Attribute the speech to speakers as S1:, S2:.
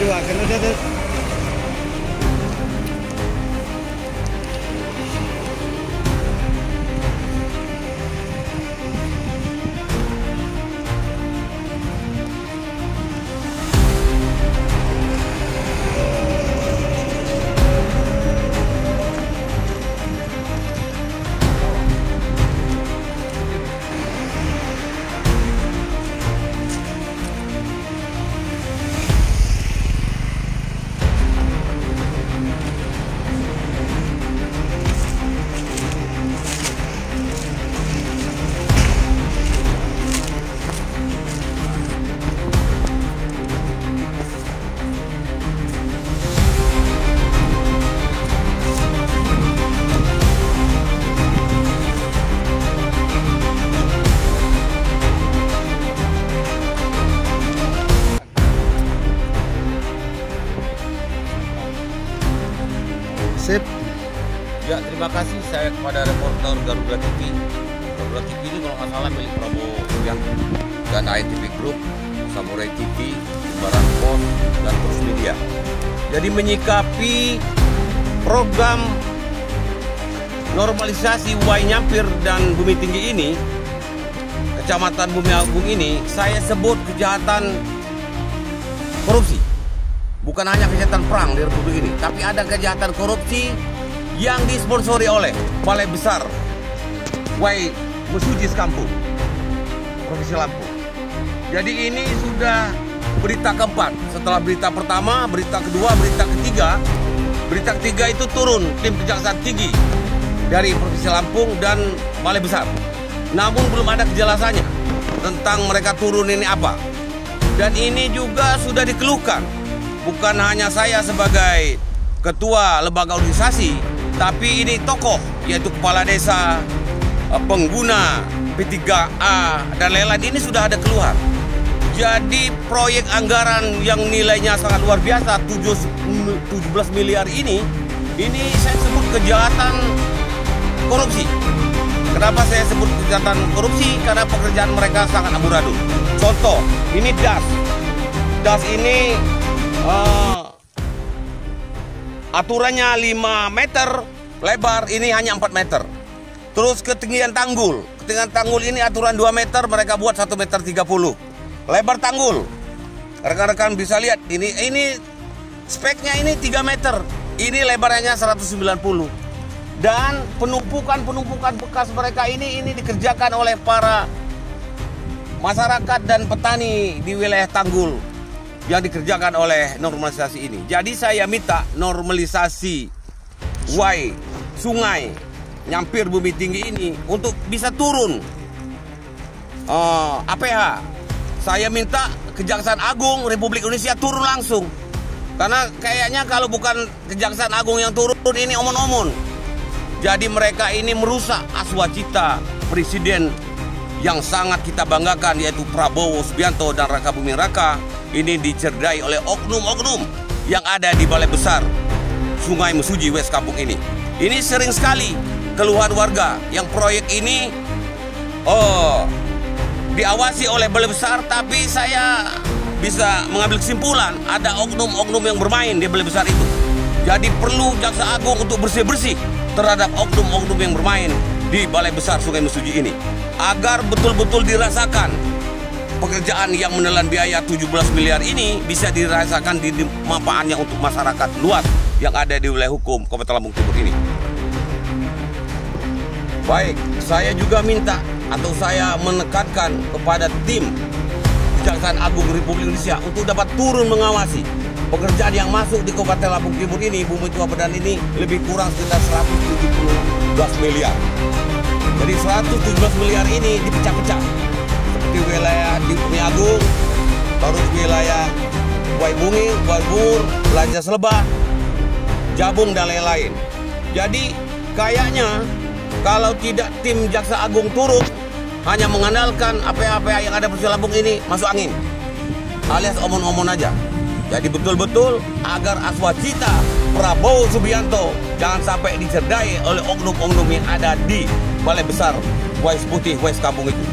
S1: Aduh, akhirnya dia. Sip.
S2: Ya, terima kasih saya kepada reporter Garuda TV. Garuda TV ini kalau nggak salah milik Prabowo Subianto dan ITV Group, Samurai TV, Jembaran Pos, dan Terus Media. Jadi menyikapi program normalisasi Wai Nyampir dan Bumi Tinggi ini, Kecamatan Bumi Agung ini, saya sebut kejahatan korupsi. Bukan hanya kejahatan perang di Republik ini, tapi ada kejahatan korupsi yang disponsori oleh Balai Besar Wai Mesuji Sekampung, Provinsi Lampung. Jadi ini sudah berita keempat. Setelah berita pertama, berita kedua, berita ketiga. Berita ketiga itu turun tim Kejaksaan Tinggi dari Provinsi Lampung dan Balai Besar. Namun belum ada kejelasannya tentang mereka turun ini apa. Dan ini juga sudah dikeluhkan. Bukan hanya saya sebagai ketua lembaga organisasi, tapi ini tokoh, yaitu kepala desa, pengguna P3A, dan lain-lain. Ini sudah ada keluhan. Jadi proyek anggaran yang nilainya sangat luar biasa, 17 miliar ini saya sebut kejahatan korupsi. Kenapa saya sebut kejahatan korupsi? Karena pekerjaan mereka sangat amburadul. Contoh, ini das. Das ini aturannya 5 meter lebar, ini hanya 4 meter. Terus ketinggian tanggul ini aturan 2 meter, mereka buat 1 meter 30. Lebar tanggul, rekan-rekan bisa lihat, ini speknya ini 3 meter, ini lebarnya 190. Dan penumpukan bekas mereka ini dikerjakan oleh para masyarakat dan petani di wilayah tanggul yang dikerjakan oleh normalisasi ini. Jadi saya minta normalisasi Wai Sungai Nyampir Bumi Tinggi ini untuk bisa turun. APH, saya minta Kejaksaan Agung Republik Indonesia turun langsung. Karena kayaknya kalau bukan Kejaksaan Agung yang turun, ini omon-omon. Jadi mereka ini merusak aswacita Presiden yang sangat kita banggakan, yaitu Prabowo Subianto dan Raka Buming Raka. Ini dicerdai oleh oknum-oknum yang ada di Balai Besar Sungai Mesuji West Kampung ini. Ini sering sekali keluhan warga yang proyek ini diawasi oleh Balai Besar, tapi saya bisa mengambil kesimpulan ada oknum-oknum yang bermain di Balai Besar itu. Jadi perlu Jaksa Agung untuk bersih-bersih terhadap oknum-oknum yang bermain di Balai Besar Sungai Mesuji ini, agar betul-betul dirasakan pekerjaan yang menelan biaya 17 miliar ini bisa dirasakan di manfaatnya untuk masyarakat luas yang ada di wilayah hukum Kabupaten Lampung Timur ini. Baik, saya juga minta atau saya menekankan kepada tim Kejaksaan Agung Republik Indonesia untuk dapat turun mengawasi pekerjaan yang masuk di Kabupaten Lampung Timur ini, Bumi Tua Pedan ini, lebih kurang sekitar 117 miliar. Jadi 117 miliar ini dipecah-pecah. Di wilayah di Bumi Agung, terus wilayah Wai Bunging, Wai Bur, Belanja Selebah, Jabung, dan lain-lain. Jadi kayaknya kalau tidak tim Jaksa Agung turun, hanya mengandalkan APH-APH yang ada di Lampung ini masuk angin, alias omon-omon aja. Jadi betul-betul agar aswacita Prabowo Subianto jangan sampai dicerdai oleh oknum-oknum yang ada di Balai Besar Wai Putih West Kampung itu.